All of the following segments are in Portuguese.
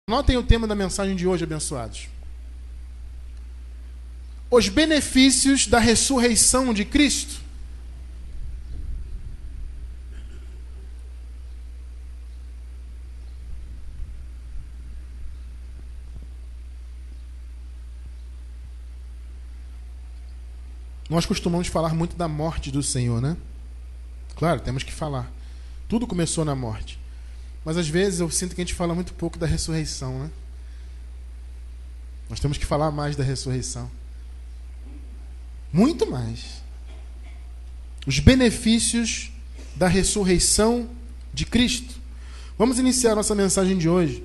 Notem o tema da mensagem de hoje, abençoados. Os benefícios da ressurreição de Cristo. Nós costumamos falar muito da morte do Senhor, né? Claro, temos que falar. Tudo começou na morte. Mas às vezes eu sinto que a gente fala muito pouco da ressurreição, né? Nós temos que falar mais da ressurreição. Muito mais. Os benefícios da ressurreição de Cristo. Vamos iniciar nossa mensagem de hoje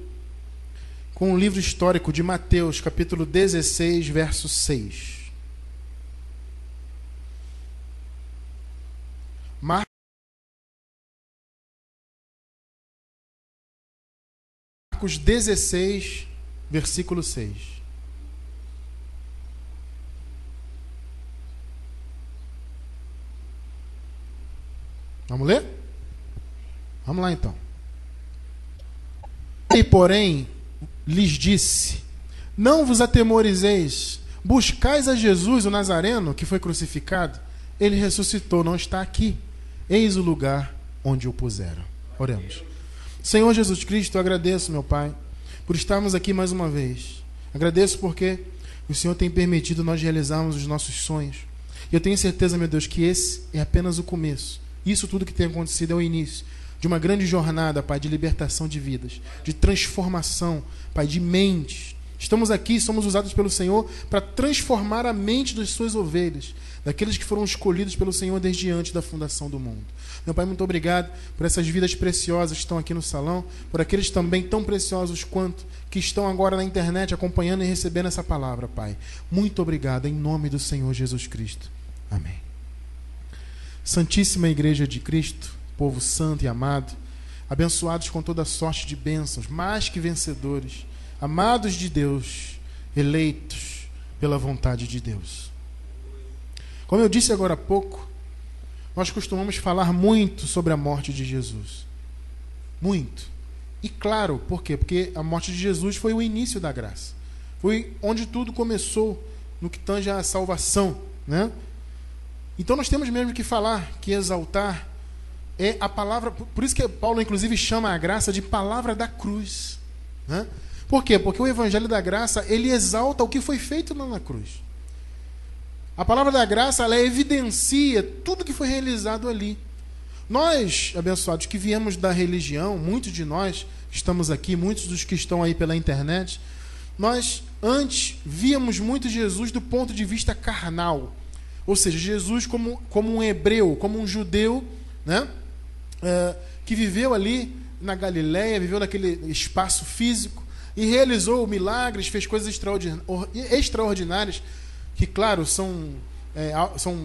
com o livro histórico de Mateus, capítulo 16, verso 6. Marcos 16, versículo 6. Vamos ler? Vamos lá então. E porém lhes disse: não vos atemorizeis, buscais a Jesus o Nazareno, que foi crucificado. Ele ressuscitou, não está aqui. Eis o lugar onde o puseram. Oremos. Senhor Jesus Cristo, eu agradeço, meu Pai, por estarmos aqui mais uma vez. Agradeço porque o Senhor tem permitido nós realizarmos os nossos sonhos. E eu tenho certeza, meu Deus, que esse é apenas o começo. Isso tudo que tem acontecido é o início de uma grande jornada, Pai, de libertação de vidas, de transformação, Pai, de mentes. Estamos aqui, somos usados pelo Senhor para transformar a mente das suas ovelhas, daqueles que foram escolhidos pelo Senhor desde antes da fundação do mundo. Meu Pai, muito obrigado por essas vidas preciosas que estão aqui no salão, por aqueles também tão preciosos quanto que estão agora na internet acompanhando e recebendo essa palavra, Pai. Muito obrigado, em nome do Senhor Jesus Cristo. Amém. Santíssima Igreja de Cristo, povo santo e amado, abençoados com toda sorte de bênçãos, mais que vencedores, amados de Deus, eleitos pela vontade de Deus. Como eu disse agora há pouco, nós costumamos falar muito sobre a morte de Jesus. Muito. E claro, por quê? Porque a morte de Jesus foi o início da graça. Foi onde tudo começou, no que tange a salvação, né? Então nós temos mesmo que falar, que exaltar é a palavra. Por isso que Paulo, inclusive, chama a graça de palavra da cruz, né? Por quê? Porque o evangelho da graça, ele exalta o que foi feito na cruz. A palavra da graça, ela evidencia tudo que foi realizado ali. Nós, abençoados, que viemos da religião, muitos de nós que estamos aqui, muitos dos que estão aí pela internet, nós antes víamos muito Jesus do ponto de vista carnal. Ou seja, Jesus como um hebreu, como um judeu, né? Que viveu ali na Galileia, viveu naquele espaço físico e realizou milagres, fez coisas extraordinárias, que, claro, são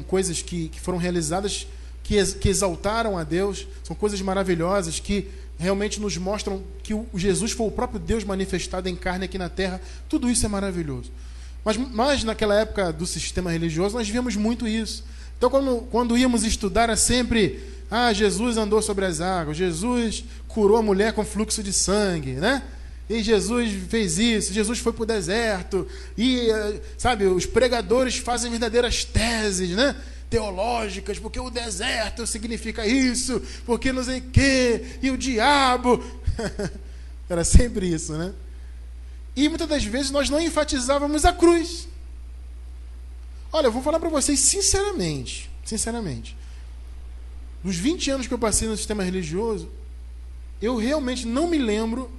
coisas que foram realizadas, que exaltaram a Deus, são coisas maravilhosas, que realmente nos mostram que o Jesus foi o próprio Deus manifestado em carne aqui na terra. Tudo isso é maravilhoso. Mas nós, naquela época do sistema religioso, nós víamos muito isso. Então, quando íamos estudar, era sempre: Jesus andou sobre as águas, Jesus curou a mulher com fluxo de sangue, né? E Jesus fez isso, Jesus foi para o deserto, e, sabe, os pregadores fazem verdadeiras teses, né, teológicas, porque o deserto significa isso, porque não sei o quê, e o diabo. Era sempre isso, né? E muitas das vezes nós não enfatizávamos a cruz. Olha, eu vou falar para vocês sinceramente, nos 20 anos que eu passei no sistema religioso, eu realmente não me lembro,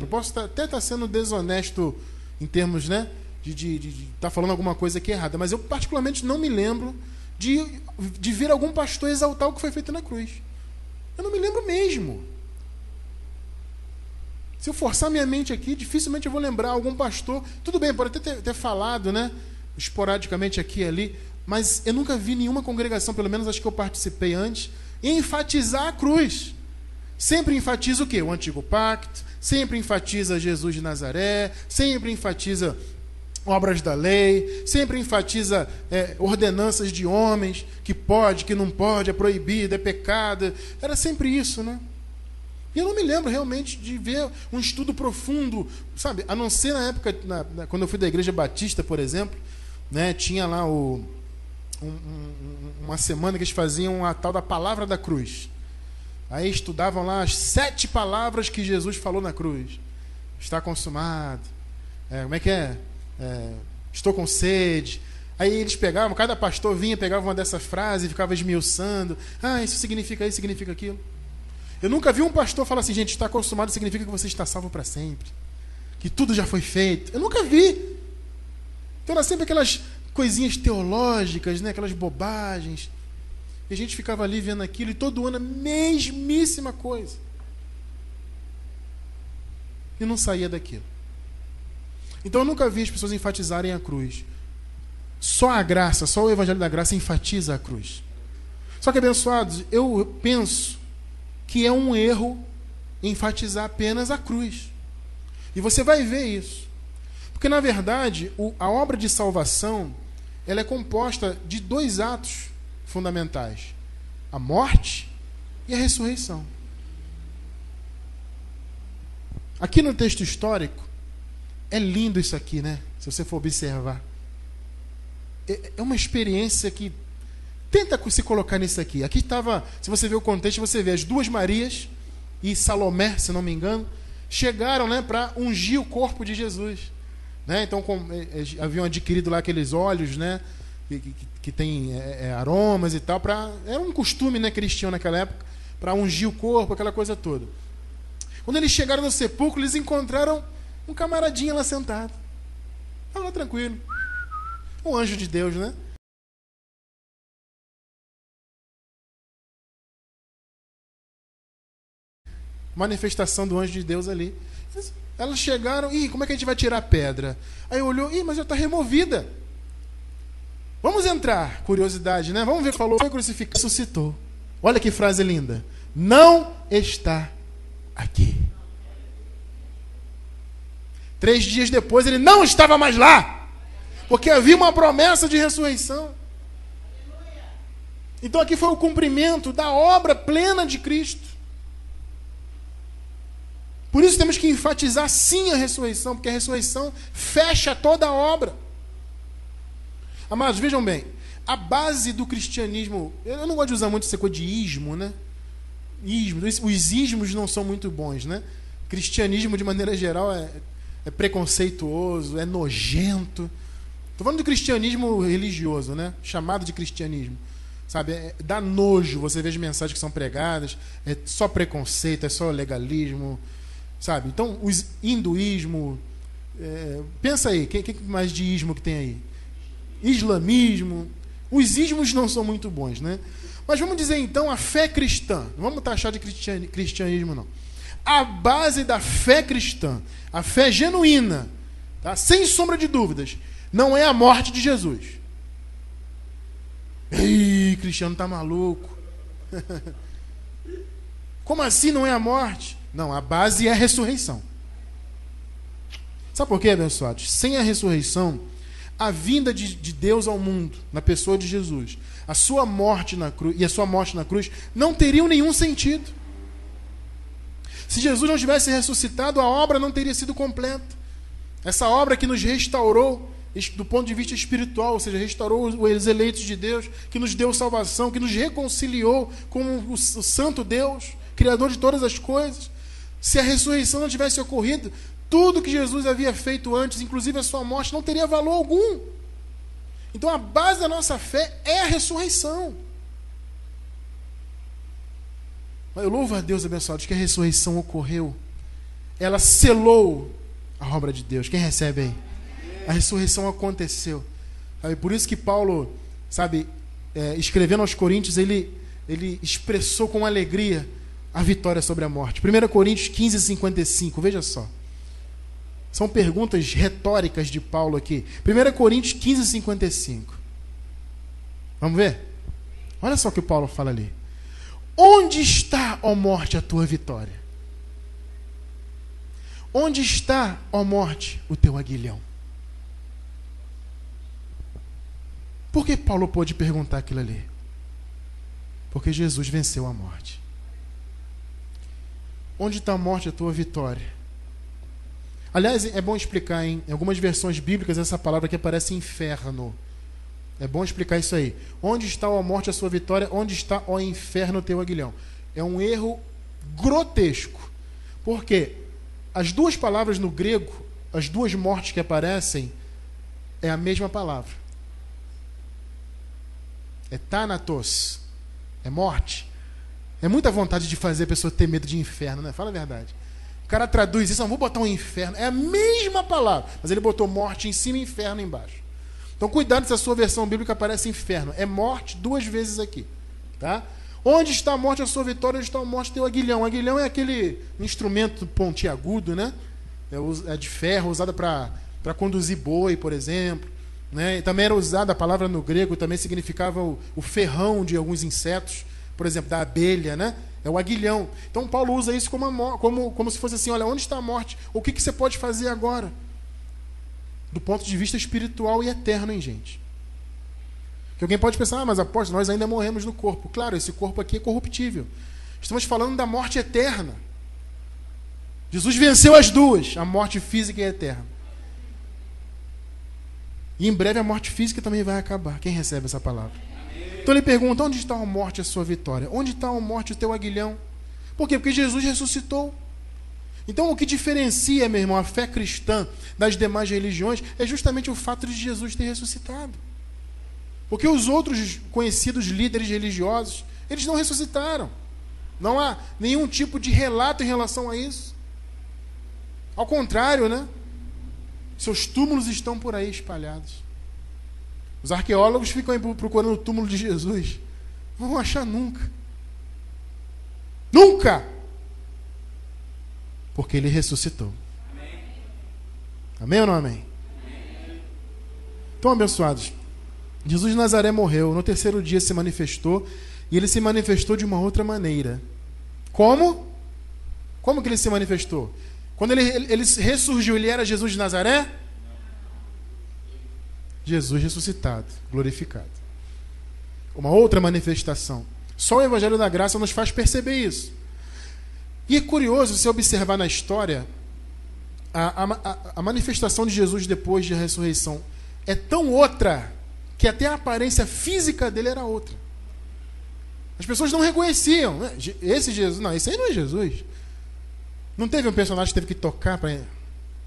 posso até estar sendo desonesto em termos, né, de estar falando alguma coisa aqui errada, mas eu particularmente não me lembro de ver algum pastor exaltar o que foi feito na cruz. Eu não me lembro mesmo. Se eu forçar minha mente aqui, dificilmente eu vou lembrar algum pastor. Tudo bem, pode até ter falado, né, esporadicamente aqui e ali, mas eu nunca vi nenhuma congregação, pelo menos acho que eu participei antes, enfatizar a cruz. Sempre enfatiza o quê? O antigo pacto, sempre enfatiza Jesus de Nazaré, sempre enfatiza obras da lei, sempre enfatiza ordenanças de homens, que pode, que não pode, é proibido, é pecado. Era sempre isso, né? E eu não me lembro realmente de ver um estudo profundo, sabe? A não ser na época, quando eu fui da Igreja Batista, por exemplo, né, tinha lá uma semana que eles faziam a tal da palavra da cruz. Aí estudavam lá as 7 palavras que Jesus falou na cruz. Está consumado. Como é que é? Estou com sede. Aí eles pegavam, cada pastor vinha, pegava uma dessas frases e ficava esmiuçando. Isso significa isso, significa aquilo. Eu nunca vi um pastor falar assim, gente, está consumado significa que você está salvo para sempre. Que tudo já foi feito. Eu nunca vi. Então era sempre aquelas coisinhas teológicas, né? Aquelas bobagens. E a gente ficava ali vendo aquilo e todo ano a mesmíssima coisa. E não saía daquilo. Então eu nunca vi as pessoas enfatizarem a cruz. Só a graça, só o Evangelho da Graça enfatiza a cruz. Só que, abençoados, eu penso que é um erro enfatizar apenas a cruz. E você vai ver isso. Porque, na verdade, a obra de salvação, ela é composta de 2 atos fundamentais: a morte e a ressurreição. Aqui no texto histórico, é lindo isso aqui, né? Se você for observar. É uma experiência que... Tenta se colocar nisso aqui. Aqui estava, se você ver o contexto, você vê as 2 Marias e Salomé, se não me engano, chegaram, né, para ungir o corpo de Jesus. Né? Então, haviam adquirido lá aqueles óleos, né, que tem aromas e tal. Era um costume, né, cristão naquela época, para ungir o corpo, aquela coisa toda. Quando eles chegaram no sepulcro, eles encontraram um camaradinho lá sentado. Estava lá tranquilo. Um anjo de Deus, né? Manifestação do anjo de Deus ali. Elas chegaram, como é que a gente vai tirar a pedra? Aí olhou, mas já está removida. Vamos entrar, curiosidade, né? Vamos ver, falou, foi crucificado, ressuscitou. Olha que frase linda. Não está aqui. 3 dias depois ele não estava mais lá. Porque havia uma promessa de ressurreição. Então aqui foi o cumprimento da obra plena de Cristo. Por isso temos que enfatizar sim a ressurreição, porque a ressurreição fecha toda a obra. Amados, vejam bem, a base do cristianismo, eu não gosto de usar muito essa coisa de ismo, né? Ismo, os ismos não são muito bons, né? Cristianismo, de maneira geral, é preconceituoso, é nojento. Estou falando de cristianismo religioso, né? Chamado de cristianismo. Sabe, dá nojo, você vê as mensagens que são pregadas, é só preconceito, é só legalismo, sabe? Então, o hinduísmo, pensa aí, que mais de ismo que tem aí? Islamismo, os ismos não são muito bons, né? Mas vamos dizer então a fé cristã, não vamos taxar de cristianismo não. A base da fé cristã, a fé genuína, tá? Sem sombra de dúvidas, não é a morte de Jesus. Ei, Cristiano tá maluco. Como assim não é a morte? Não, a base é a ressurreição. Sabe por quê, abençoados? Sem a ressurreição, a vinda de Deus ao mundo, na pessoa de Jesus, a sua morte na cruz e a sua morte na cruz não teriam nenhum sentido. Se Jesus não tivesse ressuscitado, a obra não teria sido completa. Essa obra que nos restaurou do ponto de vista espiritual, ou seja, restaurou os eleitos de Deus, que nos deu salvação, que nos reconciliou com o santo Deus, Criador de todas as coisas. Se a ressurreição não tivesse ocorrido, tudo que Jesus havia feito antes, inclusive a sua morte, não teria valor algum. Então a base da nossa fé é a ressurreição. Mas eu louvo a Deus, abençoados, que a ressurreição ocorreu. Ela selou a obra de Deus. Quem recebe aí? A ressurreição aconteceu. Sabe? Por isso que Paulo, escrevendo aos Coríntios, ele expressou com alegria a vitória sobre a morte. 1 Coríntios 15, 55, veja só. São perguntas retóricas de Paulo aqui. 1 Coríntios 15, 55. Vamos ver? Olha só o que Paulo fala ali. Onde está, ó morte, a tua vitória? Onde está, ó morte, o teu aguilhão? Por que Paulo pôde perguntar aquilo ali? Porque Jesus venceu a morte. onde está a morte, a tua vitória? Aliás, é bom explicar, hein? Em algumas versões bíblicas, essa palavra aqui aparece inferno. É bom explicar isso aí. Onde está a morte, a sua vitória? Onde está o inferno, o teu aguilhão? É um erro grotesco. Por quê? As duas palavras no grego, as duas mortes que aparecem, é a mesma palavra. É thanatos. É morte. É muita vontade de fazer a pessoa ter medo de inferno, né? Fala a verdade. O cara traduz isso, não vou botar um inferno. É a mesma palavra, mas ele botou morte em cima e inferno embaixo. Então cuidado se a sua versão bíblica aparece inferno. É morte duas vezes aqui. Tá? Onde está a morte, a sua vitória? Onde está a morte, teu aguilhão? O aguilhão é aquele instrumento pontiagudo, né? É de ferro, usado para conduzir boi, por exemplo. Né? E também era usada, a palavra no grego também significava o ferrão de alguns insetos, por exemplo, da abelha, né? É o aguilhão. Então Paulo usa isso como se fosse assim, olha, onde está a morte? O que você pode fazer agora? Do ponto de vista espiritual e eterno, hein, gente? Que alguém pode pensar, mas apóstolo, nós ainda morremos no corpo. Claro, esse corpo aqui é corruptível. Estamos falando da morte eterna. Jesus venceu as duas, a morte física e a eterna. E em breve a morte física também vai acabar. Quem recebe essa palavra? Então ele pergunta, onde está a morte, a sua vitória? Onde está a morte, o teu aguilhão? Por quê? Porque Jesus ressuscitou. Então o que diferencia, meu irmão, a fé cristã das demais religiões é justamente o fato de Jesus ter ressuscitado. Porque os outros conhecidos líderes religiosos, eles não ressuscitaram. Não há nenhum tipo de relato em relação a isso. Ao contrário, né? Seus túmulos estão por aí espalhados. Os arqueólogos ficam aí procurando o túmulo de Jesus. Não vão achar nunca. Nunca! Porque ele ressuscitou. Amém, amém ou não amém? Amém. Então, abençoados, Jesus de Nazaré morreu, no terceiro dia se manifestou, e ele se manifestou de uma outra maneira. Como? Como que ele se manifestou? Quando ele ressurgiu, ele era Jesus de Nazaré? Jesus ressuscitado, glorificado. Uma outra manifestação. Só o Evangelho da Graça nos faz perceber isso. E é curioso, se observar na história, a manifestação de Jesus depois da ressurreição é tão outra, que até a aparência física dele era outra. As pessoas não reconheciam. Esse Jesus, não, esse aí não é Jesus. Não teve um personagem que teve que tocar para...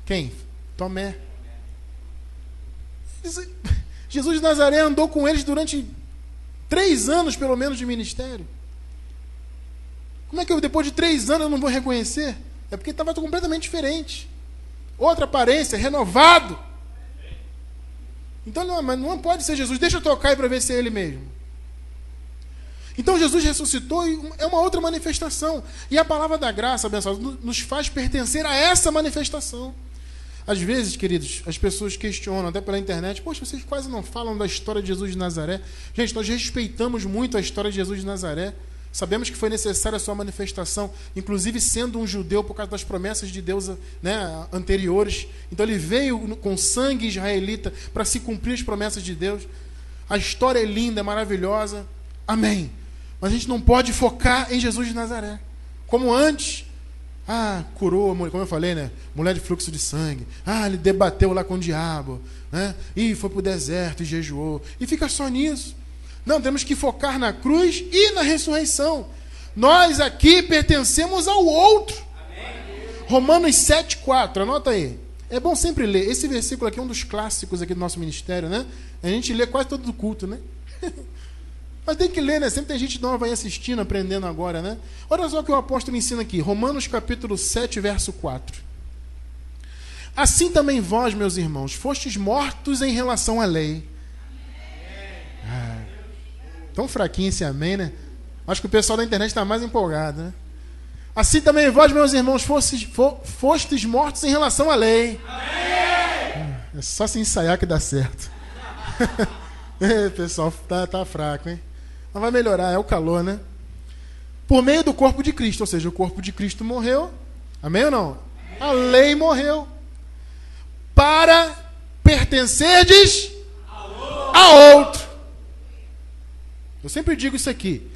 Quem? Tomé. Jesus de Nazaré andou com eles durante 3 anos, pelo menos, de ministério. Como é que eu, depois de 3 anos, eu não vou reconhecer? É porque estava completamente diferente. Outra aparência, renovado. Então, não, mas não pode ser Jesus. Deixa eu tocar aí para ver se é ele mesmo. Então, Jesus ressuscitou e é uma outra manifestação. E a palavra da graça, abençoado, nos faz pertencer a essa manifestação. Às vezes, queridos, as pessoas questionam, até pela internet, poxa, vocês quase não falam da história de Jesus de Nazaré. Gente, nós respeitamos muito a história de Jesus de Nazaré. Sabemos que foi necessária a sua manifestação, inclusive sendo um judeu por causa das promessas de Deus, né, anteriores. Então ele veio com sangue israelita para se cumprir as promessas de Deus. A história é linda, é maravilhosa. Amém. Mas a gente não pode focar em Jesus de Nazaré. Como antes, curou, como eu falei, né? Mulher de fluxo de sangue. Ele debateu lá com o diabo, né? E foi para o deserto e jejuou. E fica só nisso. Não, temos que focar na cruz e na ressurreição. Nós aqui pertencemos ao outro. Amém. Romanos 7,4, anota aí. É bom sempre ler. Esse versículo aqui é um dos clássicos aqui do nosso ministério, né? A gente lê quase todo o culto, né? Mas tem que ler, né? Sempre tem gente nova aí assistindo, aprendendo agora, né? Olha só o que o apóstolo ensina aqui. Romanos capítulo 7, verso 4. Assim também vós, meus irmãos, fostes mortos em relação à lei. Tão fraquinho esse amém, né? Acho que o pessoal da internet está mais empolgado, né? Assim também vós, meus irmãos, fostes mortos em relação à lei. É só se ensaiar que dá certo. Pessoal, tá fraco, hein? Mas vai melhorar, é o calor, né? Por meio do corpo de Cristo, ou seja, o corpo de Cristo morreu. Amém ou não? A lei morreu. Para pertencerdes a outro. Eu sempre digo isso aqui.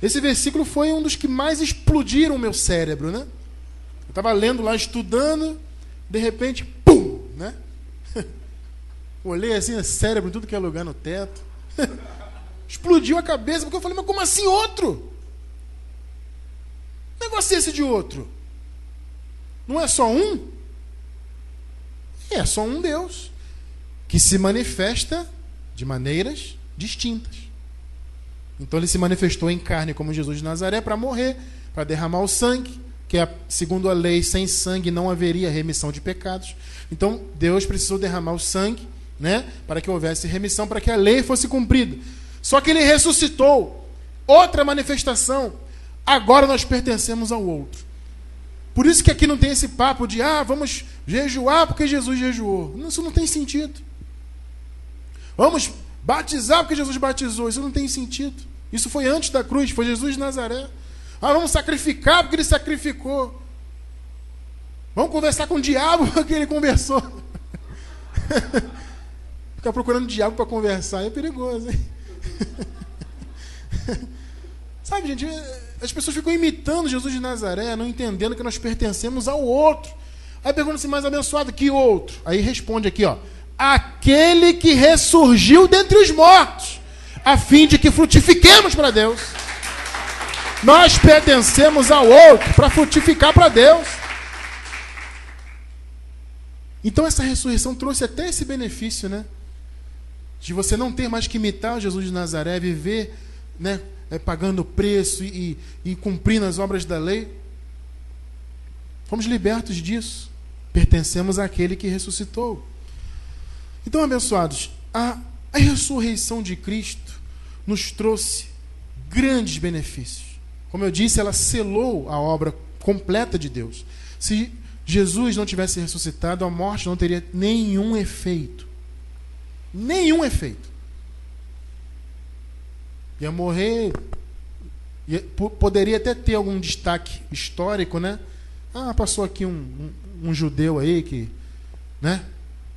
Esse versículo foi um dos que mais explodiram o meu cérebro, né? Eu estava lendo lá, estudando, de repente, pum, né? Olhei assim, cérebro em tudo que é lugar no teto. Explodiu a cabeça, porque eu falei, mas como assim outro? Que negócio é esse de outro? Não é só um? É só um Deus, que se manifesta de maneiras distintas. Então ele se manifestou em carne como Jesus de Nazaré para morrer, para derramar o sangue, que segundo a lei, sem sangue não haveria remissão de pecados. Então Deus precisou derramar o sangue, né, para que houvesse remissão, para que a lei fosse cumprida. Só que ele ressuscitou, outra manifestação. Agora nós pertencemos ao outro. Por isso que aqui não tem esse papo de vamos jejuar porque Jesus jejuou. Isso não tem sentido. Vamos batizar porque Jesus batizou. Isso não tem sentido. Isso foi antes da cruz, foi Jesus de Nazaré. Vamos sacrificar porque ele sacrificou. Vamos conversar com o diabo porque ele conversou. Ficar procurando diabo para conversar é perigoso, hein? Sabe, gente, as pessoas ficam imitando Jesus de Nazaré, não entendendo que nós pertencemos ao outro. Aí pergunta assim, mais abençoado, que outro? Aí responde aqui, ó, aquele que ressurgiu dentre os mortos, a fim de que frutifiquemos para Deus. Nós pertencemos ao outro para frutificar para Deus. Então essa ressurreição trouxe até esse benefício, né? De você não ter mais que imitar Jesus de Nazaré, viver, né, pagando preço e cumprindo as obras da lei. Fomos libertos disso. Pertencemos àquele que ressuscitou. Então, abençoados, a ressurreição de Cristo nos trouxe grandes benefícios. Como eu disse, ela selou a obra completa de Deus. Se Jesus não tivesse ressuscitado, a morte não teria nenhum efeito. Nenhum efeito. Ia morrer, poderia até ter algum destaque histórico, né? Passou aqui um judeu aí que, né,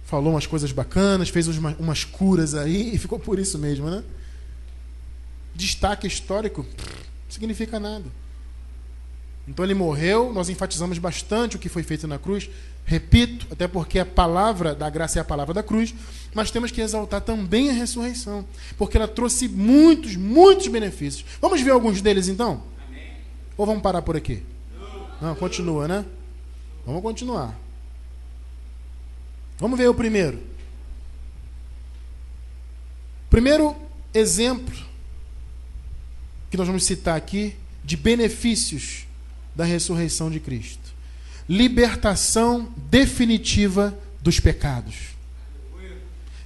falou umas coisas bacanas, fez umas curas aí e ficou por isso mesmo, né? Destaque histórico não significa nada. Então ele morreu, nós enfatizamos bastante o que foi feito na cruz. Repito, até porque a palavra da graça é a palavra da cruz, mas temos que exaltar também a ressurreição, porque ela trouxe muitos, muitos benefícios. Vamos ver alguns deles então? Amém. Ou vamos parar por aqui? Não, continua, né? Vamos continuar. Vamos ver o primeiro. Primeiro exemplo que nós vamos citar aqui de benefícios da ressurreição de Cristo. Libertação definitiva dos pecados.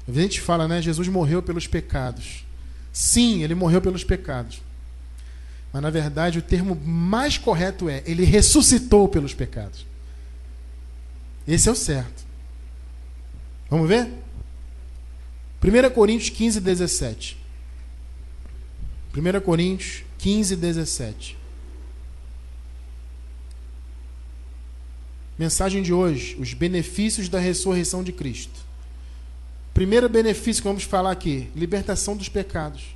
A gente fala, né? Jesus morreu pelos pecados. Sim, ele morreu pelos pecados. Mas, na verdade, o termo mais correto é ele ressuscitou pelos pecados. Esse é o certo. Vamos ver? 1 Coríntios 15, 17. 1 Coríntios 15, 17. Mensagem de hoje, os benefícios da ressurreição de Cristo. Primeiro benefício que vamos falar aqui, libertação dos pecados.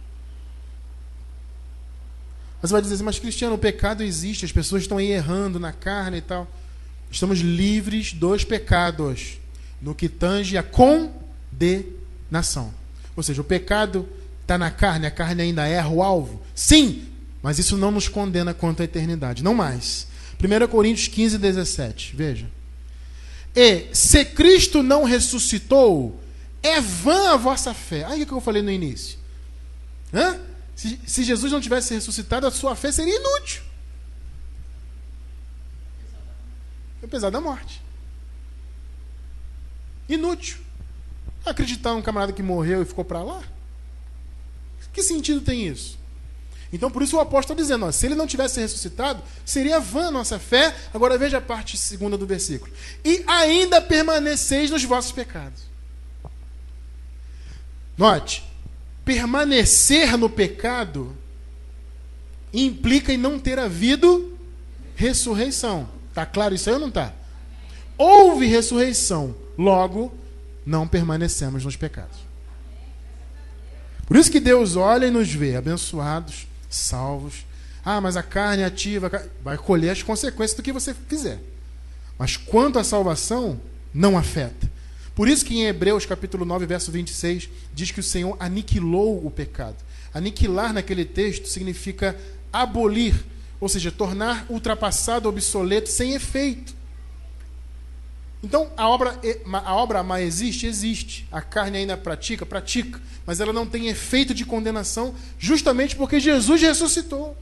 Você vai dizer assim, mas Cristiano, o pecado existe, as pessoas estão aí errando na carne e tal. Estamos livres dos pecados, no que tange a condenação. Ou seja, o pecado está na carne, a carne ainda erra o alvo. Sim, mas isso não nos condena quanto à eternidade, não mais. 1 Coríntios 15, 17, veja. E se Cristo não ressuscitou, é vã a vossa fé. Aí o que eu falei no início? Se Jesus não tivesse ressuscitado, a sua fé seria inútil. Apesar da morte. Inútil. Acreditar num camarada que morreu e ficou para lá? Que sentido tem isso? Então, por isso o apóstolo está dizendo, se ele não tivesse ressuscitado, seria vã a nossa fé. Agora veja a parte segunda do versículo. E ainda permaneceis nos vossos pecados. Note, permanecer no pecado implica em não ter havido ressurreição. Está claro isso aí ou não está? Houve ressurreição, logo não permanecemos nos pecados. Por isso que Deus olha e nos vê abençoados, salvos. Mas a carne ativa vai colher as consequências do que você fizer. Mas quanto à salvação, não afeta. Por isso que em Hebreus capítulo 9, verso 26, diz que o Senhor aniquilou o pecado. Aniquilar naquele texto significa abolir, ou seja, tornar ultrapassado, obsoleto, sem efeito. Então, a obra má existe? Existe. A carne ainda pratica? Pratica. Mas ela não tem efeito de condenação, justamente porque Jesus ressuscitou.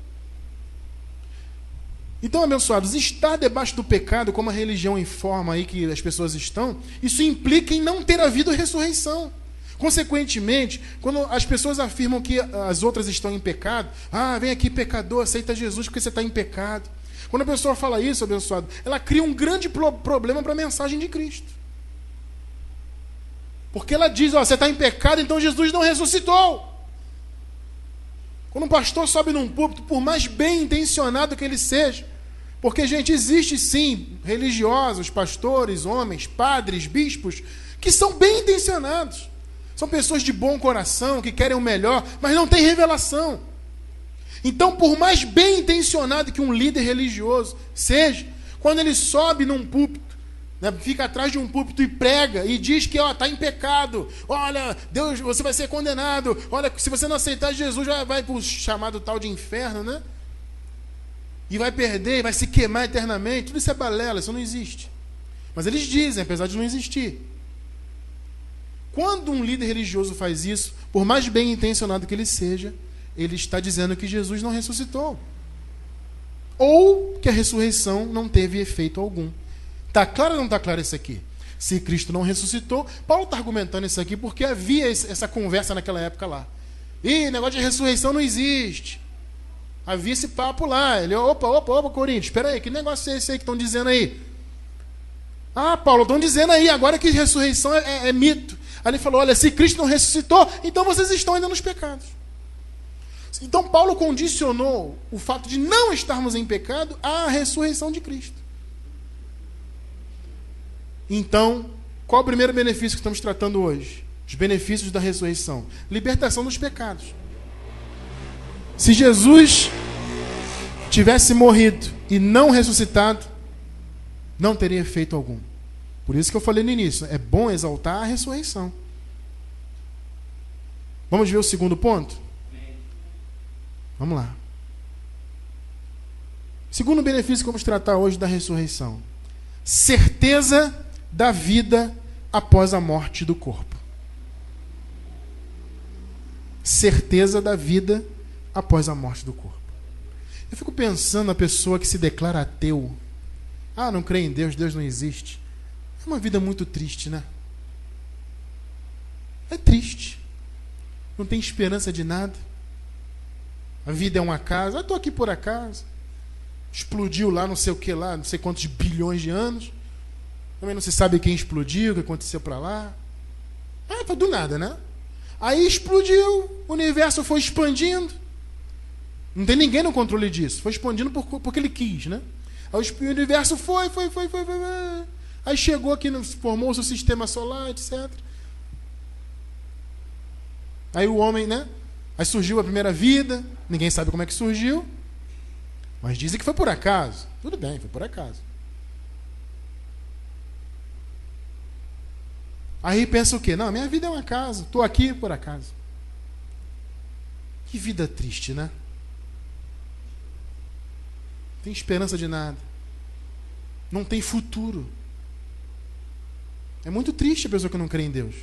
Então, abençoados, estar debaixo do pecado, como a religião informa aí que as pessoas estão, isso implica em não ter havido ressurreição. Consequentemente, quando as pessoas afirmam que as outras estão em pecado, vem aqui pecador, aceita Jesus porque você está em pecado. Quando a pessoa fala isso, abençoado, ela cria um grande problema para a mensagem de Cristo. Porque ela diz, você está em pecado, então Jesus não ressuscitou. Quando um pastor sobe num púlpito, por mais bem intencionado que ele seja, porque, gente, existe sim religiosos, pastores, homens, padres, bispos, que são bem intencionados. São pessoas de bom coração, que querem o melhor, mas não têm revelação. Então, por mais bem intencionado que um líder religioso seja, quando ele sobe num púlpito, fica atrás de um púlpito e prega, e diz que está em pecado, olha, Deus, você vai ser condenado, olha, se você não aceitar Jesus, já vai para o chamado tal de inferno, né? E vai perder, vai se queimar eternamente. Tudo isso é balela, isso não existe. Mas eles dizem, apesar de não existir. Quando um líder religioso faz isso, por mais bem intencionado que ele seja, ele está dizendo que Jesus não ressuscitou. Ou que a ressurreição não teve efeito algum. Está claro ou não está claro isso aqui? Se Cristo não ressuscitou, Paulo está argumentando isso aqui porque havia essa conversa naquela época lá. Negócio de ressurreição não existe. Havia esse papo lá. Ele, opa, Coríntios, espera aí, que negócio é esse aí que estão dizendo aí? Paulo, estão dizendo aí agora que ressurreição é mito. Aí ele falou, olha, se Cristo não ressuscitou, então vocês estão ainda nos pecados. Então Paulo condicionou o fato de não estarmos em pecado à ressurreição de Cristo. Então, qual o primeiro benefício que estamos tratando hoje? Os benefícios da ressurreição. Libertação dos pecados. Se Jesus tivesse morrido e não ressuscitado, não teria efeito algum. Por isso que eu falei no início, é bom exaltar a ressurreição. Vamos ver o segundo ponto? Vamos lá. Segundo benefício que vamos tratar hoje da ressurreição. Certeza da vida após a morte do corpo. Certeza da vida após a morte do corpo. Eu fico pensando na pessoa que se declara ateu. Não crê em Deus, Deus não existe. É uma vida muito triste, né? É triste. Não tem esperança de nada. A vida é um acaso. Estou aqui por acaso. Explodiu lá, não sei o que lá, não sei quantos bilhões de anos. Também não se sabe quem explodiu, o que aconteceu para lá. Foi do nada, né? Aí explodiu, o universo foi expandindo. Não tem ninguém no controle disso. Foi expandindo porque ele quis, né? Aí o universo foi. Aí chegou aqui, formou-se o sistema solar, etc. Aí o homem, né? Aí surgiu a primeira vida. Ninguém sabe como é que surgiu. Mas dizem que foi por acaso. Tudo bem, foi por acaso. Aí pensa o quê? Não, minha vida é um acaso. Estou aqui por acaso. Que vida triste, né? Não tem esperança de nada. Não tem futuro. É muito triste a pessoa que não crê em Deus.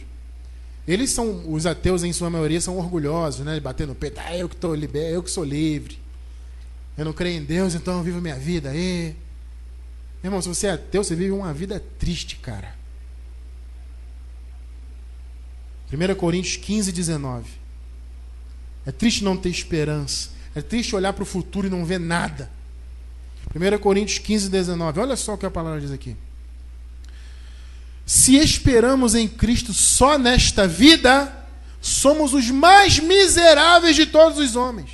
Os ateus, em sua maioria, são orgulhosos, né? Bater no peito. Eu que estou liberto, eu que sou livre. Eu não creio em Deus, então eu vivo minha vida aí. Meu irmão, se você é ateu, você vive uma vida triste, cara. 1 Coríntios 15, 19. É triste não ter esperança. É triste olhar para o futuro e não ver nada. 1 Coríntios 15, 19. Olha só o que a palavra diz aqui. Se esperamos em Cristo só nesta vida, somos os mais miseráveis de todos os homens.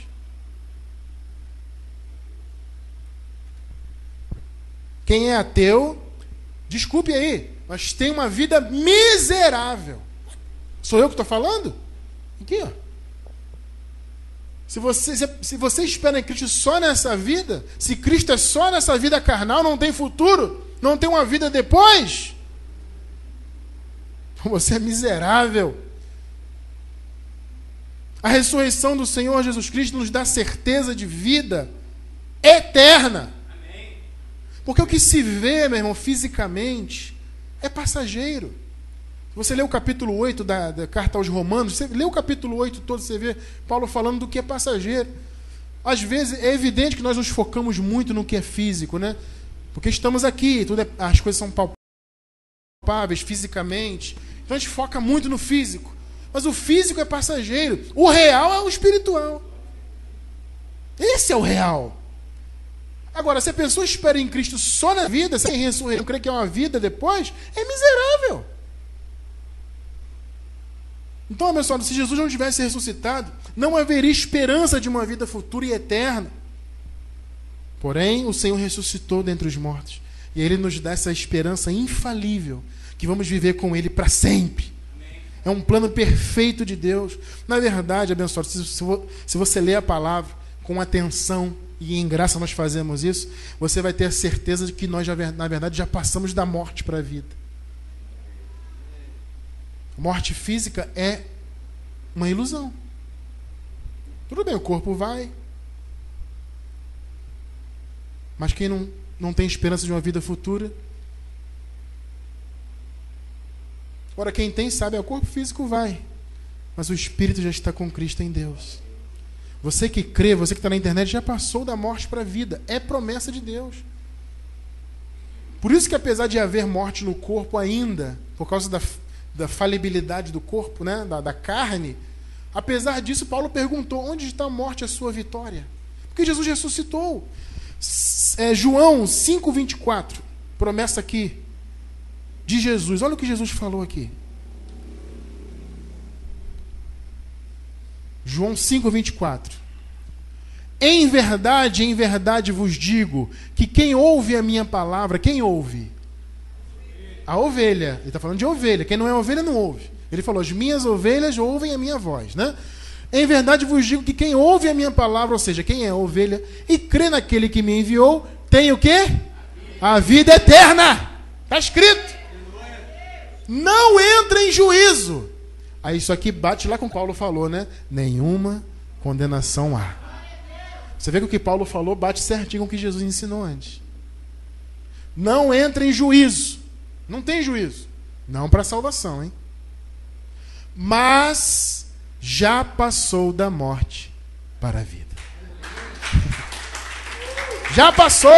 Quem é ateu, desculpe aí, mas tem uma vida miserável. Sou eu que estou falando? Aqui, ó. Se você espera em Cristo só nessa vida, se Cristo é só nessa vida carnal, não tem futuro, não tem uma vida depois, você é miserável. A ressurreição do Senhor Jesus Cristo nos dá certeza de vida eterna. Amém. Porque o que se vê, meu irmão, fisicamente, é passageiro. Você lê o capítulo 8 da carta aos Romanos, você lê o capítulo 8 todo, você vê Paulo falando do que é passageiro. Às vezes é evidente que nós nos focamos muito no que é físico, né? Porque estamos aqui, as coisas são palpáveis fisicamente. Então a gente foca muito no físico. Mas o físico é passageiro. O real é o espiritual. Esse é o real. Agora, se a pessoa espera em Cristo só na vida, sem ressurreição, crê que é uma vida depois, é miserável. Então, pessoal, se Jesus não tivesse ressuscitado, não haveria esperança de uma vida futura e eterna. Porém, o Senhor ressuscitou dentre os mortos. E Ele nos dá essa esperança infalível, que vamos viver com Ele para sempre. É um plano perfeito de Deus. Na verdade, abençoado, se você ler a palavra com atenção, e em graça nós fazemos isso, você vai ter a certeza de que nós, na verdade, já passamos da morte para a vida. A morte física é uma ilusão. Tudo bem, o corpo vai. Mas quem não tem esperança de uma vida futura? Ora, quem tem sabe, o corpo físico vai. Mas o espírito já está com Cristo em Deus. Você que crê, você que está na internet, já passou da morte para a vida. É promessa de Deus. Por isso que apesar de haver morte no corpo ainda, por causa da falibilidade do corpo, né, da carne, apesar disso, Paulo perguntou, onde está a morte, a sua vitória? Porque Jesus ressuscitou. João 5,24, promessa aqui de Jesus. Olha o que Jesus falou aqui. João 5,24. Em verdade vos digo, que quem ouve a minha palavra, quem ouve? A ovelha. Ele está falando de ovelha. Quem não é ovelha, não ouve. Ele falou, as minhas ovelhas ouvem a minha voz, né? Em verdade vos digo que quem ouve a minha palavra, ou seja, quem é a ovelha, e crê naquele que me enviou, tem o quê? A vida eterna. Está escrito. Não entra em juízo. Aí isso aqui bate lá com o que Paulo falou, né? Nenhuma condenação há. Você vê que o que Paulo falou bate certinho com o que Jesus ensinou antes. Não entra em juízo. Não tem juízo. Não para salvação, hein? Mas já passou da morte para a vida. Já passou.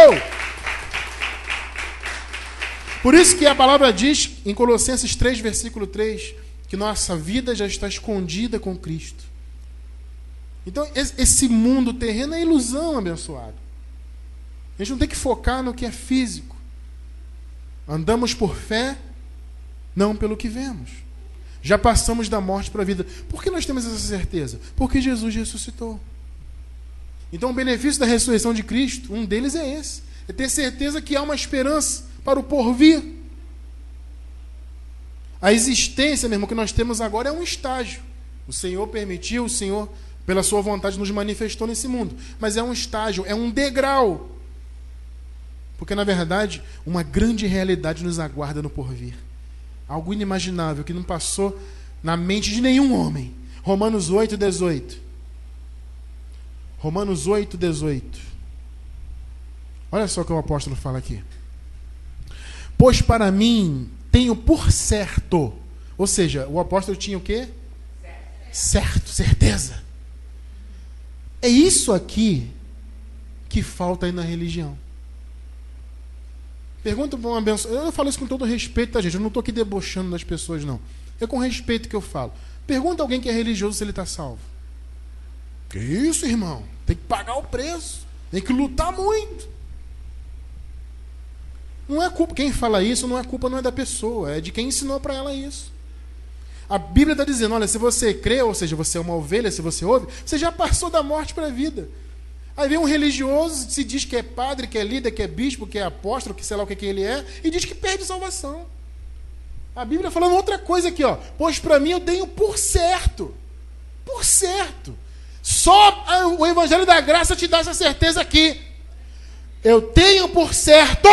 Por isso que a palavra diz em Colossenses 3, versículo 3, que nossa vida já está escondida com Cristo. Então, esse mundo terreno é ilusão, abençoado. A gente não tem que focar no que é físico. Andamos por fé, não pelo que vemos. Já passamos da morte para a vida. Por que nós temos essa certeza? Porque Jesus ressuscitou. Então, o benefício da ressurreição de Cristo, um deles é esse. É ter certeza que há uma esperança para o porvir. A existência, meu irmão, que nós temos agora é um estágio. O Senhor permitiu, o Senhor, pela sua vontade, nos manifestou nesse mundo. Mas é um estágio, é um degrau. Porque, na verdade, uma grande realidade nos aguarda no porvir. Algo inimaginável, que não passou na mente de nenhum homem. Romanos 8, 18. Romanos 8, 18. Olha só o que o apóstolo fala aqui. Pois para mim tenho por certo. Ou seja, o apóstolo tinha o quê? Certo, certeza. É isso aqui que falta aí na religião. Pergunta para uma abençoada. Eu falo isso com todo respeito, tá, gente? Eu não estou aqui debochando das pessoas, não. É com respeito que eu falo. Pergunta a alguém que é religioso se ele está salvo. Que isso, irmão? Tem que pagar o preço. Tem que lutar muito. Não é culpa. Quem fala isso não é da pessoa. É de quem ensinou para ela isso. A Bíblia está dizendo, olha, se você crê, ou seja, você é uma ovelha, se você ouve, você já passou da morte para a vida. Aí vem um religioso, se diz que é padre, que é líder, que é bispo, que é apóstolo, que sei lá o que ele é, e diz que perde salvação. A Bíblia falando outra coisa aqui, ó. Pois para mim eu tenho por certo. Por certo. Só o Evangelho da Graça te dá essa certeza aqui. Eu tenho por certo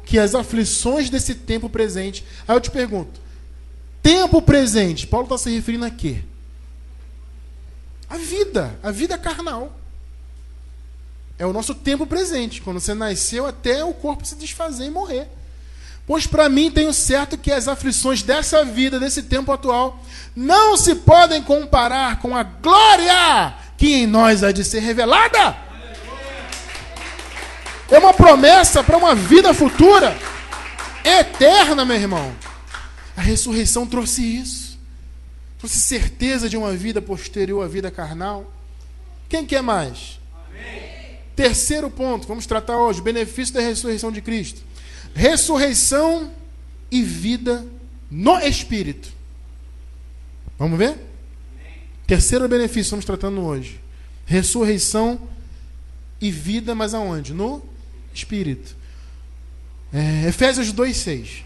que as aflições desse tempo presente. Aí eu te pergunto, tempo presente, Paulo está se referindo a quê? A vida carnal. É o nosso tempo presente, quando você nasceu até o corpo se desfazer e morrer. Pois para mim tenho certo que as aflições dessa vida, desse tempo atual, não se podem comparar com a glória que em nós há de ser revelada. É uma promessa para uma vida futura, eterna, meu irmão. A ressurreição trouxe isso. Trouxe certeza de uma vida posterior à vida carnal. Quem quer mais? Amém. Terceiro ponto, vamos tratar hoje, benefício da ressurreição de Cristo. Ressurreição e vida no Espírito. Vamos ver? Terceiro benefício, estamos tratando hoje. Ressurreição e vida, mas aonde? No Espírito. Efésios 2:6.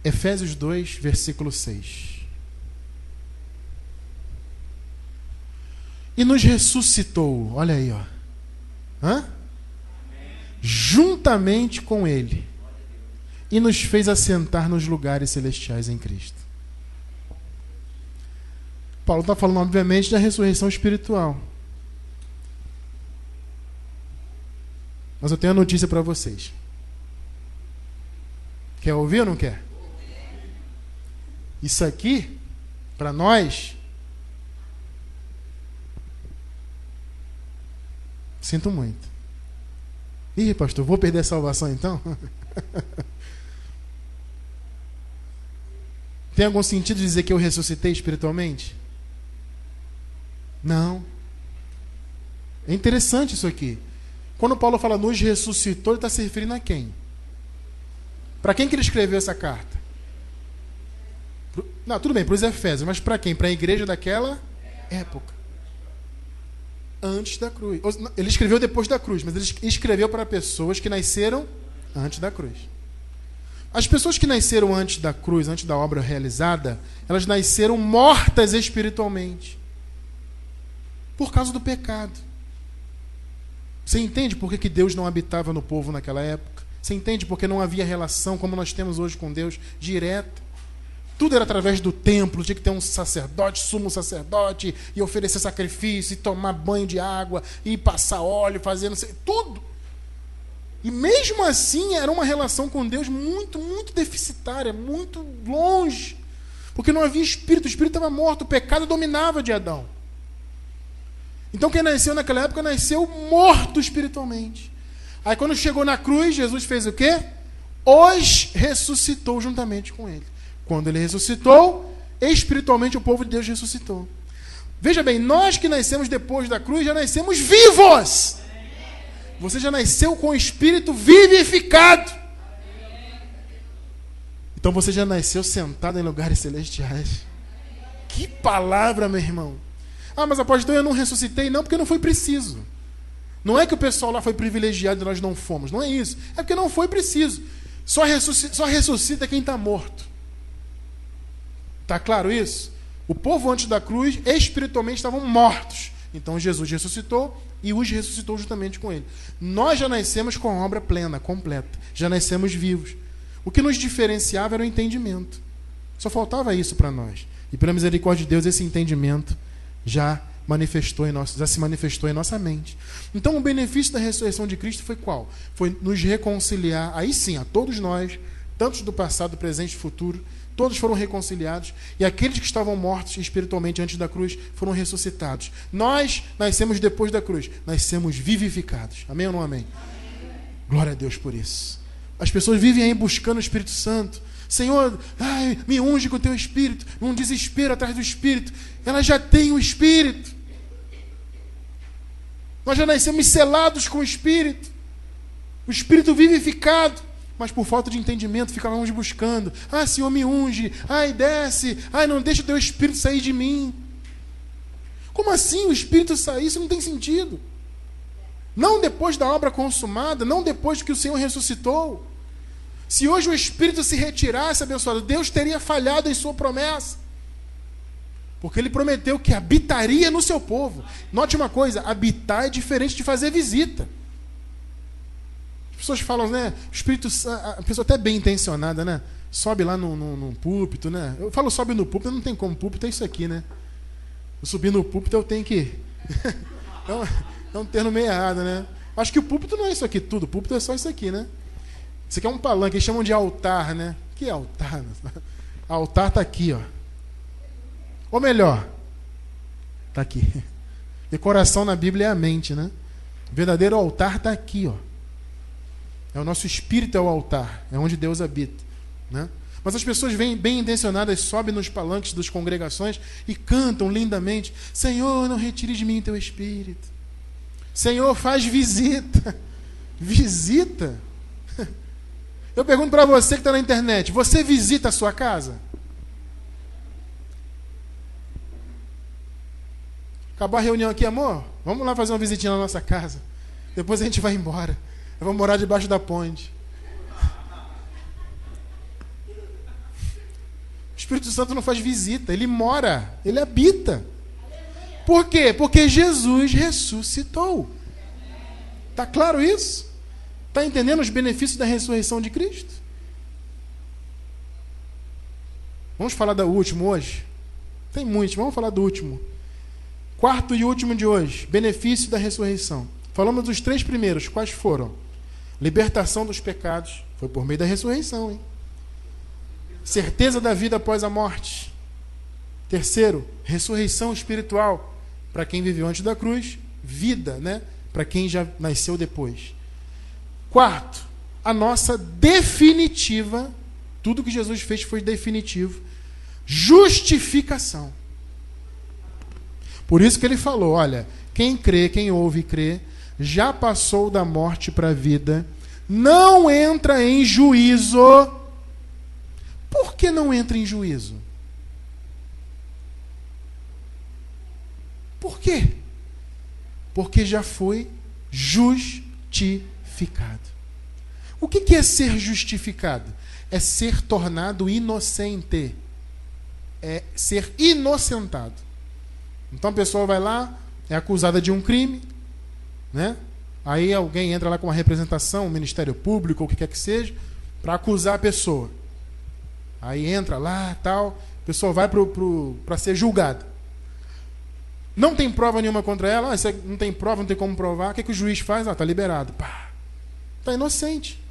Efésios 2, versículo 6. E nos ressuscitou, olha aí, ó. Juntamente com Ele, e nos fez assentar nos lugares celestiais em Cristo. Paulo está falando, obviamente, da ressurreição espiritual. Mas eu tenho a notícia para vocês. Quer ouvir ou não quer? Isso aqui, para nós, sinto muito. Ih, pastor, vou perder a salvação então? Tem algum sentido dizer que eu ressuscitei espiritualmente? Não. É interessante isso aqui. Quando Paulo fala nos ressuscitou, ele está se referindo a quem? Para quem que ele escreveu essa carta? Não, tudo bem, para os Efésios, mas para quem? Para a igreja daquela época. Antes da cruz. Ele escreveu depois da cruz, mas ele escreveu para pessoas que nasceram antes da cruz. As pessoas que nasceram antes da cruz, antes da obra realizada, elas nasceram mortas espiritualmente. Por causa do pecado. Você entende por que Deus não habitava no povo naquela época? Você entende por que não havia relação como nós temos hoje com Deus, direta? Tudo era através do templo, tinha que ter um sacerdote, sumo sacerdote, e oferecer sacrifício, e tomar banho de água, e passar óleo, fazer não sei, tudo. E mesmo assim era uma relação com Deus muito, muito deficitária, muito longe. Porque não havia espírito, o espírito estava morto, o pecado dominava de Adão. Então quem nasceu naquela época nasceu morto espiritualmente. Aí quando chegou na cruz, Jesus fez o quê? Os ressuscitou juntamente com ele. Quando ele ressuscitou, espiritualmente o povo de Deus ressuscitou. Veja bem, nós que nascemos depois da cruz já nascemos vivos. Você já nasceu com o espírito vivificado. Então você já nasceu sentado em lugares celestiais. Que palavra, meu irmão. Ah, mas apóstolo, eu não ressuscitei. Não, porque não foi preciso. Não é que o pessoal lá foi privilegiado e nós não fomos. Não é isso. É porque não foi preciso. Só ressuscita quem está morto. Está claro isso? O povo antes da cruz, espiritualmente, estavam mortos. Então Jesus ressuscitou e os ressuscitou juntamente com ele. Nós já nascemos com a obra plena, completa. Já nascemos vivos. O que nos diferenciava era o entendimento. Só faltava isso para nós. E pela misericórdia de Deus, esse entendimento já se manifestou em nossa mente. Então o benefício da ressurreição de Cristo foi qual? Foi nos reconciliar, aí sim, a todos nós, tantos do passado, presente e futuro, todos foram reconciliados, e aqueles que estavam mortos espiritualmente antes da cruz foram ressuscitados. Nós nascemos depois da cruz, nascemos vivificados. Amém ou não amém? Amém. Glória a Deus por isso. As pessoas vivem aí buscando o Espírito Santo. Senhor, me unge com o teu Espírito. Um desespero atrás do Espírito. Ela já tem o Espírito. Nós já nascemos selados com o Espírito. O Espírito vivificado. Mas por falta de entendimento ficávamos buscando. Senhor, me unge. Desce. Não deixa o teu Espírito sair de mim. Como assim o Espírito sair? Isso não tem sentido. Não depois da obra consumada, não depois que o Senhor ressuscitou. Se hoje o Espírito se retirasse, abençoado, Deus teria falhado em sua promessa. Porque Ele prometeu que habitaria no seu povo. Note uma coisa, habitar é diferente de fazer visita. pessoas falam, né? O Espírito Santo, a pessoa até bem intencionada, né? Sobe lá no púlpito, né? Eu falo sobe no púlpito, não tem como, púlpito é isso aqui, né? Eu subir no púlpito, eu tenho que... é um termo meio errado, né? Acho que o púlpito não é isso aqui tudo, o púlpito é só isso aqui, né? Isso aqui é um palanque, eles chamam de altar, né? O que é altar? Altar está aqui, ó. Ou melhor, está aqui. E coração na Bíblia é a mente, né? O verdadeiro altar está aqui, ó. É o nosso espírito é o altar, é onde Deus habita, né? Mas as pessoas vêm bem intencionadas, sobem nos palanques das congregações e cantam lindamente: Senhor, não retire de mim teu espírito. Senhor, faz visita. Visita? Eu pergunto para você que está na internet, você visita a sua casa? Acabar a reunião aqui, amor? Vamos lá fazer uma visitinha na nossa casa. Depois a gente vai embora. Eu vou morar debaixo da ponte. O Espírito Santo não faz visita, ele mora, ele habita. Por quê? Porque Jesus ressuscitou. Está claro isso? Está entendendo os benefícios da ressurreição de Cristo? Vamos falar do último hoje? Tem muitos, vamos falar do último. Quarto e último de hoje, benefício da ressurreição. Falamos dos 3 primeiros, quais foram? Libertação dos pecados, foi por meio da ressurreição, hein? Certeza da vida após a morte. Terceiro, ressurreição espiritual, para quem viveu antes da cruz, vida, né? Para quem já nasceu depois. Quarto, a nossa definitiva, tudo que Jesus fez foi definitivo, justificação. Por isso que ele falou, olha, quem crê, quem ouve e crê, já passou da morte para a vida, não entra em juízo. Por que não entra em juízo? Por quê? Porque já foi justificado. O que é ser justificado? É ser tornado inocente. É ser inocentado. Então a pessoa vai lá, é acusada de um crime, né? Aí alguém entra lá com uma representação, um Ministério Público, ou o que quer que seja, para acusar a pessoa. Aí entra lá, tal, a pessoa vai para ser julgada. Não tem prova nenhuma contra ela, não tem prova, não tem como provar. O que o juiz faz? Está liberado. Está inocente.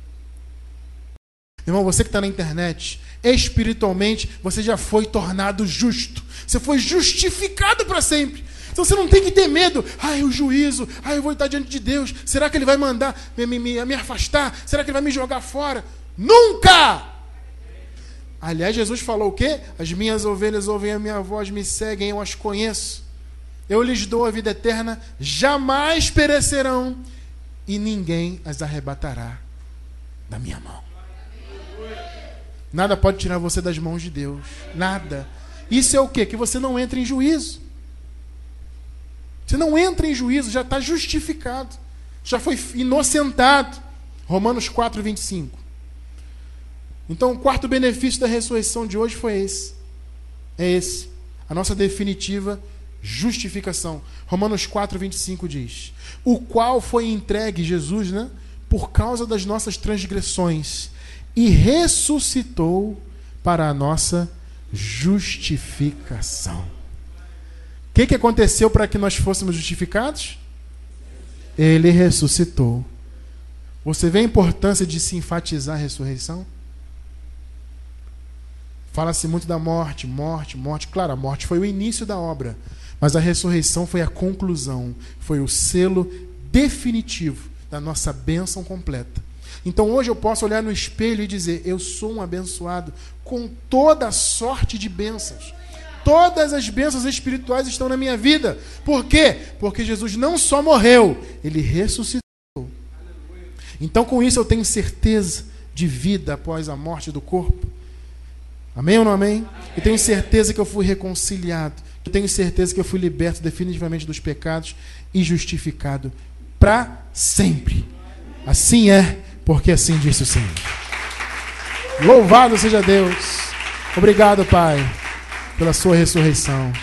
Irmão, você que está na internet, espiritualmente, você já foi tornado justo. Você foi justificado para sempre. Então você não tem que ter medo. O juízo. Eu vou estar diante de Deus. Será que Ele vai mandar me afastar? Será que Ele vai me jogar fora? Nunca! Aliás, Jesus falou o quê? As minhas ovelhas ouvem a minha voz, me seguem, eu as conheço. Eu lhes dou a vida eterna, jamais perecerão, e ninguém as arrebatará da minha mão. Nada pode tirar você das mãos de Deus. Nada. Isso é o quê? Que você não entra em juízo. Você não entra em juízo, já está justificado. Já foi inocentado. Romanos 4, 25. Então, o quarto benefício da ressurreição de hoje foi esse. É esse. A nossa definitiva justificação. Romanos 4, 25 diz: o qual foi entregue, Jesus, né, por causa das nossas transgressões, e ressuscitou para a nossa justificação. O que aconteceu para que nós fôssemos justificados? Ele ressuscitou. Você vê a importância de se enfatizar a ressurreição? Fala-se muito da morte. Claro, a morte foi o início da obra, mas a ressurreição foi a conclusão, foi o selo definitivo da nossa bênção completa. Então hoje eu posso olhar no espelho e dizer: eu sou um abençoado com toda sorte de bênçãos. Todas as bênçãos espirituais estão na minha vida. Por quê? Porque Jesus não só morreu, Ele ressuscitou. Então com isso eu tenho certeza de vida após a morte do corpo. Amém ou não amém? Eu tenho certeza que eu fui reconciliado. Eu tenho certeza que eu fui liberto definitivamente dos pecados e justificado para sempre. Assim é, porque assim disse o Senhor. Louvado seja Deus. Obrigado, Pai, pela sua ressurreição.